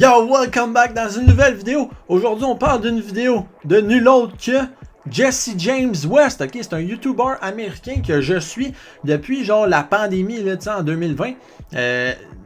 Yo, welcome back dans une nouvelle vidéo. Aujourd'hui, on parle d'une vidéo de nul autre que Jesse James West. Ok, c'est un YouTuber américain que je suis depuis genre la pandémie là, en 2020.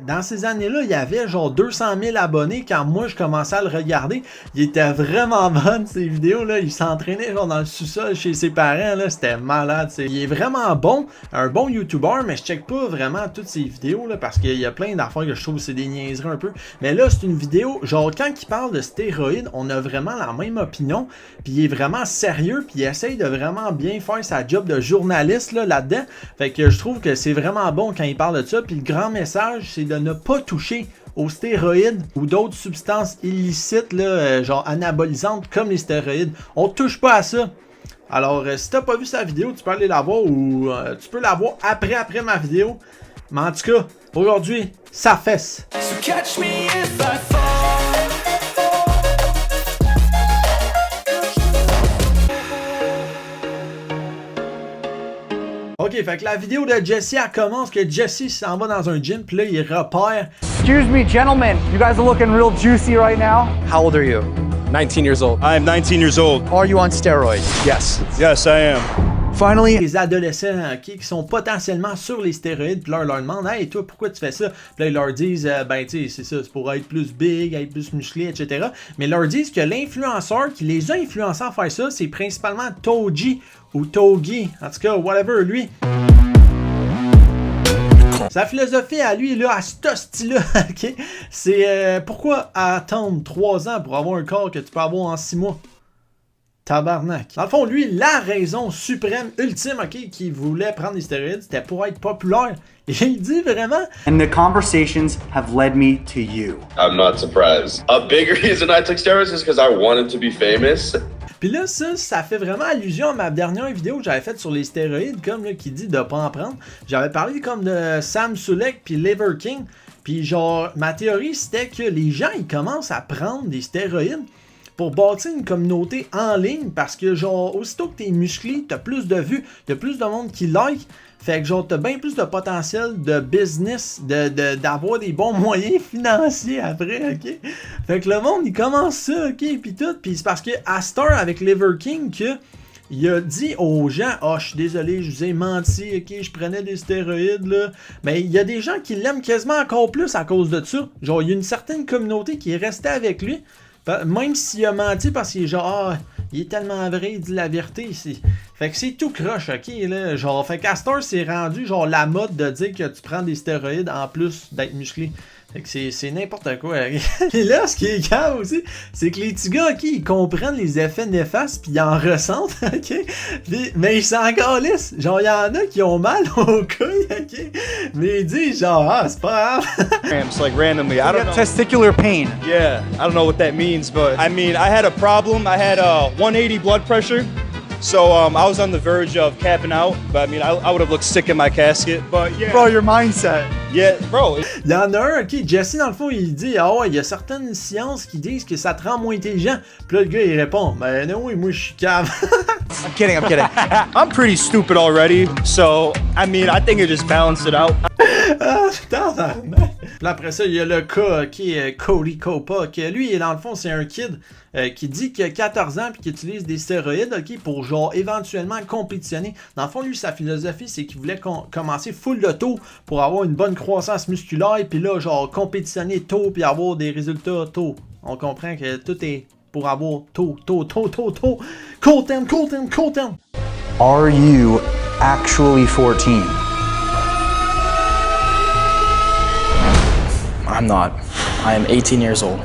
Dans ces années-là, il y avait genre 200 000 abonnés quand moi je commençais à le regarder. Il était vraiment bon ces vidéos là. Il s'entraînait genre dans le sous-sol chez ses parents là. C'était malade. Il est vraiment bon, un bon YouTuber, mais je check pas vraiment toutes ses vidéos là parce qu'il y a plein d'affaires que je trouve c'est des niaiseries un peu. Mais là, c'est une vidéo genre quand il parle de stéroïdes, on a vraiment la même opinion. Puis il est vraiment sérieux, puis il essaye de vraiment bien faire sa job de journaliste là-dedans. Fait que je trouve que c'est vraiment bon quand il parle de ça. Puis le grand message, c'est de ne pas toucher aux stéroïdes ou d'autres substances illicites, là, genre anabolisantes comme les stéroïdes. On touche pas à ça. Alors, si t'as pas vu sa vidéo, tu peux aller la voir ou tu peux la voir après ma vidéo. Mais en tout cas, aujourd'hui, ça fesse. So catch me if I fall. Ok, fait que la vidéo de Jesse, elle commence que Jesse s'en va dans un gym, puis là, il repère. Excuse me, gentlemen. You guys are looking real juicy right now. How old are you? 19 years old. I am 19 years old. Are you on steroids? Yes. Yes, I am. Finally, les adolescents okay, qui sont potentiellement sur les stéroïdes, puis leur demandent hey, toi, pourquoi tu fais ça? Puis là, ils leur disent ben, tu sais, c'est ça, c'est pour être plus big, être plus musclé, etc. Mais ils leur disent que l'influenceur qui les a influencés à faire ça, c'est principalement Toji ou Togi, en tout cas, whatever, lui. Sa philosophie à lui, là, à ce style-là, ok, c'est pourquoi attendre 3 ans pour avoir un corps que tu peux avoir en 6 mois? Tabarnak. Dans le fond, lui, la raison suprême, ultime, ok, qu'il voulait prendre des stéroïdes, c'était pour être populaire. Et il dit vraiment. And the conversations have led me to you. I'm not surprised. A big reason I took steroids is because I wanted to be famous. Puis là, ça fait vraiment allusion à ma dernière vidéo que j'avais faite sur les stéroïdes, comme là, qui dit de pas en prendre. J'avais parlé comme de Sam Sulek puis Liver King. Puis genre, ma théorie, c'était que les gens, ils commencent à prendre des stéroïdes pour bâtir une communauté en ligne parce que genre aussitôt que t'es musclé, t'as plus de vues, t'as plus de monde qui like, fait que genre t'as bien plus de potentiel de business, d'avoir des bons moyens financiers après, ok? Fait que le monde il commence ça, ok, pis tout, pis c'est parce que Astor avec Liver King que il a dit aux gens, oh je suis désolé, je vous ai menti, ok, je prenais des stéroïdes là, mais il y a des gens qui l'aiment quasiment encore plus à cause de ça, genre il y a une certaine communauté qui est restée avec lui. Même s'il a menti parce qu'il est genre, ah, il est tellement vrai, il dit la vérité ici. Fait que c'est tout croche, ok, là. Genre, fait qu'Astor s'est rendu, genre, la mode de dire que tu prends des stéroïdes en plus d'être musclé. Fait que c'est n'importe quoi. Et là, ce qui est grave aussi, c'est que les petits gars, ok, ils comprennent les effets néfastes pis ils en ressentent, ok? Mais ils s'en calissent. Genre, il y en a qui ont mal au couilles, ok? Mais ils disent genre, ah, c'est pas grave. It's like randomly. I don't know. Testicular pain. Yeah, I don't know what that means, but I mean, I had a problem. I had 180 blood pressure. So I was on the verge of capping out, but I mean, I would have looked sick in my casket. But yeah. Bro, your mindset. Yeah, bro. Il y en a un, ok, Jesse dans le fond il dit ah ouais, il y a certaines sciences qui disent que ça te rend moins intelligent. Puis là le gars il répond ben non oui moi je suis cave. I'm kidding. I'm pretty stupid already, so I mean, I think it just balanced it out. Ah putain. Puis après ça il y a le cas qui est Cody Copa, que lui dans le fond c'est un kid qui dit qu'il a 14 ans puis qui utilise des stéroïdes, ok, pour genre éventuellement compétitionner. Dans le fond lui sa philosophie c'est qu'il voulait commencer full de tôt pour avoir une bonne croissance musculaire puis là genre compétitionner tôt puis avoir des résultats tôt. On comprend que tout est pour avoir tôt. Cold term. Are you actually 14? I'm not. I am 18 years old.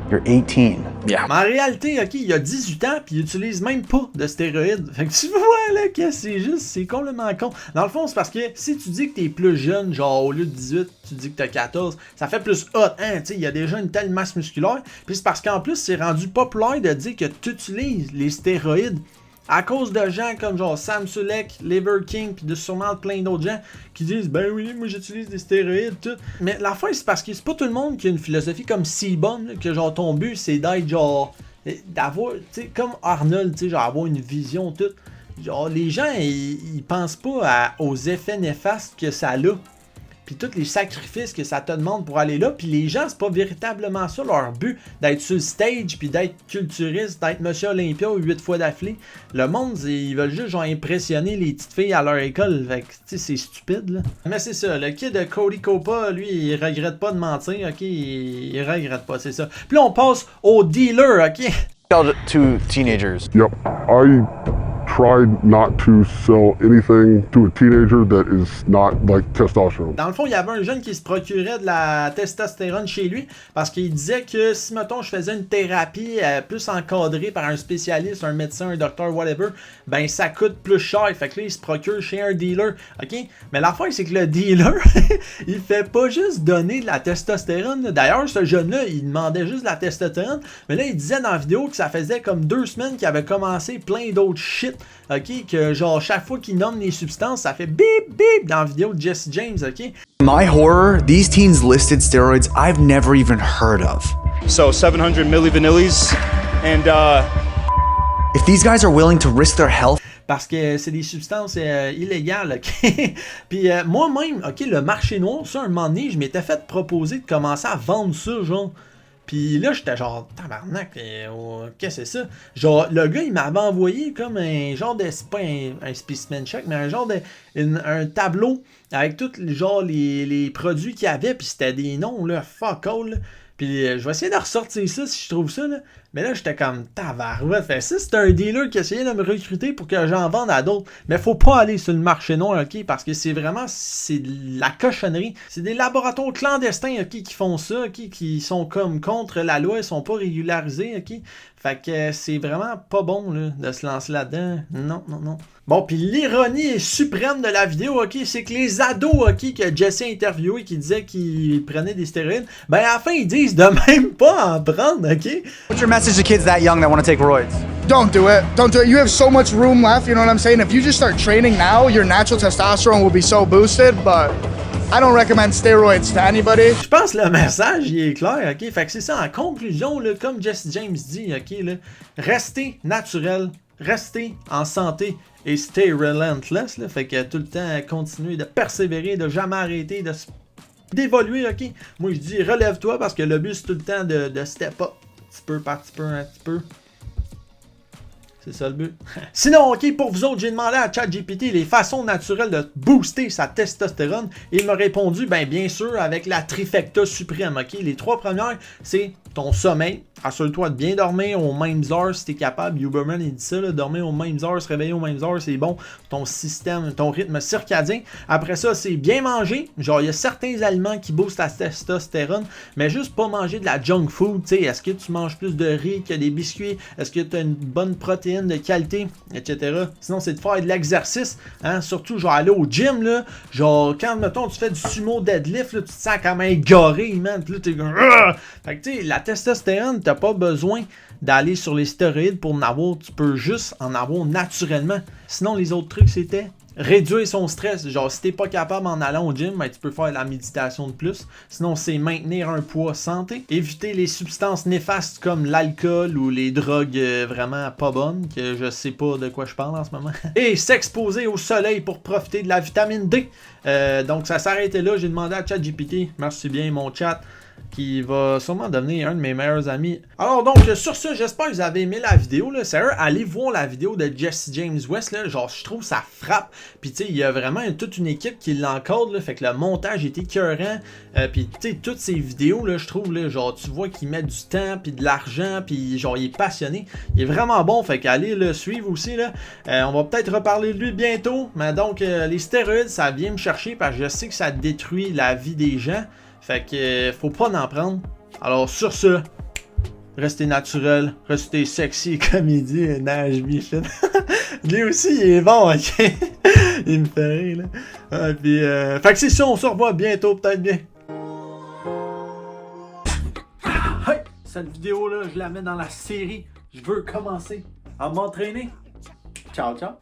You're 18. Yeah. Mais en réalité, ok, il a 18 ans puis il utilise même pas de stéroïdes. Fait que tu vois là que c'est complètement con. Dans le fond, c'est parce que si tu dis que t'es plus jeune, genre au lieu de 18, tu dis que t'as 14, ça fait plus hot, hein, tu sais, il y a déjà une telle masse musculaire. Puis c'est parce qu'en plus, c'est rendu populaire de dire que tu utilises les stéroïdes à cause de gens comme genre Sam Sulek, Liver King, puis de sûrement plein d'autres gens qui disent ben oui, moi j'utilise des stéroïdes, tout. Mais l'affaire c'est parce que c'est pas tout le monde qui a une philosophie comme Seabon, que genre ton but c'est d'être genre, d'avoir, tu sais, comme Arnold, tu sais, genre avoir une vision, tout. Genre les gens ils pensent pas aux effets néfastes que ça a. puis tous les sacrifices que ça te demande pour aller là, puis les gens, c'est pas véritablement ça leur but, d'être sur le stage, puis d'être culturiste, d'être Monsieur Olympia 8 fois d'affilée. Le monde, ils veulent juste genre impressionner les petites filles à leur école, fait que, tu sais, c'est stupide, là. Mais c'est ça, le kid de Cody Copa, lui, il regrette pas de mentir, ok, il regrette pas, c'est ça. Puis là, on passe au dealer, ok. To teenagers. Yep. I tried not to sell anything to a teenager that is not like testosterone. Dans le fond, il y avait un jeune qui se procurait de la testostérone chez lui parce qu'il disait que si, mettons, je faisais une thérapie plus encadrée par un spécialiste, un médecin, un docteur, whatever, ben ça coûte plus cher. Fait que là, il se procure chez un dealer, ok? Mais l'affaire, c'est que le dealer, il fait pas juste donner de la testostérone. D'ailleurs, ce jeune-là, il demandait juste de la testostérone, mais là, il disait dans la vidéo que ça faisait comme 2 semaines qu'il avait commencé plein d'autres shit. Ok, que genre chaque fois qu'il nomme les substances, ça fait bip bip dans la vidéo de Jesse James, ok? My horror, these teens listed steroids I've never even heard of. So 700 milli vanillis, and If these guys are willing to risk their health, parce que c'est des substances illégales, ok? Puis moi-même, ok, le marché noir, ça, un moment donné, je m'étais fait proposer de commencer à vendre ça, genre. Puis là, j'étais genre, tabarnak, qu'est-ce que c'est ça? Genre, le gars, il m'avait envoyé comme un genre de, c'est pas un specimen check, mais un genre de, un tableau avec tous genre les produits qu'il y avait, puis c'était des noms, là, fuck all, là. Puis je vais essayer de ressortir ça si je trouve ça, là. Mais là, j'étais comme tabarouette. Fait ça, c'est un dealer qui essayait de me recruter pour que j'en vende à d'autres. Mais faut pas aller sur le marché noir, ok? Parce que c'est vraiment, c'est de la cochonnerie. C'est des laboratoires clandestins, ok, qui font ça, ok? Qui sont comme contre la loi, ils sont pas régularisés, ok? Fait que c'est vraiment pas bon, là, de se lancer là-dedans. Non, non, non. Bon, puis l'ironie suprême de la vidéo, ok, c'est que les ados, ok, que Jesse a interviewé, qui disaient qu'ils prenaient des stéroïdes, ben à la fin, ils disent de même pas en prendre, ok? what's your message to kids that young that want to take roids? Don't do it. Don't do it. You have so much room left, you know what I'm saying? If you just start training now, your natural testosterone will be so boosted, but I don't recommend steroids to anybody. Je pense que le message, il est clair, ok? Fait que c'est ça, en conclusion, là, comme Jesse James dit, ok, là, restez naturel, restez en santé et stay relentless, là. Fait que tout le temps, continuer de persévérer, de jamais arrêter, d'évoluer, ok? Moi, je dis, relève-toi parce que le but, c'est tout le temps de step up, petit peu par petit peu, un petit peu. C'est ça le but. Sinon, ok, pour vous autres, j'ai demandé à ChatGPT les façons naturelles de booster sa testostérone. Et il m'a répondu, ben bien sûr, avec la trifecta suprême, ok? Les 3 premières, c'est ton sommeil. Assure-toi de bien dormir aux mêmes heures si t'es capable. Huberman, il dit ça, là, dormir aux mêmes heures, se réveiller aux mêmes heures, c'est bon. Ton système, ton rythme circadien. Après ça, c'est bien manger. Genre, il y a certains aliments qui boostent ta testostérone, mais juste pas manger de la junk food. Tu sais, est-ce que tu manges plus de riz que des biscuits? Est-ce que tu as une bonne protéine de qualité, etc. Sinon, c'est de faire de l'exercice, hein? Surtout, genre, aller au gym, là. Genre, quand, mettons, tu fais du sumo deadlift, là, tu te sens quand même égaré, man. Puis là, t'es comme... Fait que, tu sais, la testostérone, t'as pas besoin d'aller sur les stéroïdes pour en avoir. Tu peux juste en avoir naturellement. Sinon, les autres trucs, c'était réduire son stress. Genre, si t'es pas capable en allant au gym, ben, tu peux faire de la méditation de plus. Sinon, c'est maintenir un poids santé. Éviter les substances néfastes comme l'alcool ou les drogues vraiment pas bonnes, que je sais pas de quoi je parle en ce moment. Et s'exposer au soleil pour profiter de la vitamine D. Donc, ça s'arrêtait là. J'ai demandé à ChatGPT. Merci bien, mon chat, qui va sûrement devenir un de mes meilleurs amis. Alors donc, sur ce, j'espère que vous avez aimé la vidéo, là. Sérieux, allez voir la vidéo de Jesse James West, là. Genre, je trouve ça frappe. Puis tu sais, il y a vraiment toute une équipe qui l'encadre, là. Fait que le montage est écœurant. Puis tu sais, toutes ces vidéos, là, je trouve, là, genre, tu vois qu'il met du temps, puis de l'argent, puis genre, il est passionné. Il est vraiment bon, fait qu'allez le suivre aussi, là. On va peut-être reparler de lui bientôt. Mais donc, les stéroïdes, ça vient me chercher, parce que je sais que ça détruit la vie des gens. Fait que faut pas en prendre. Alors sur ce, restez naturel, restez sexy comme il dit Nage Michel. Lui aussi il est bon, ok? Il me fait rire là. Puis, fait que c'est ça, on se revoit bientôt peut-être bien. Hey, cette vidéo là, je la mets dans la série. Je veux commencer à m'entraîner. Ciao ciao.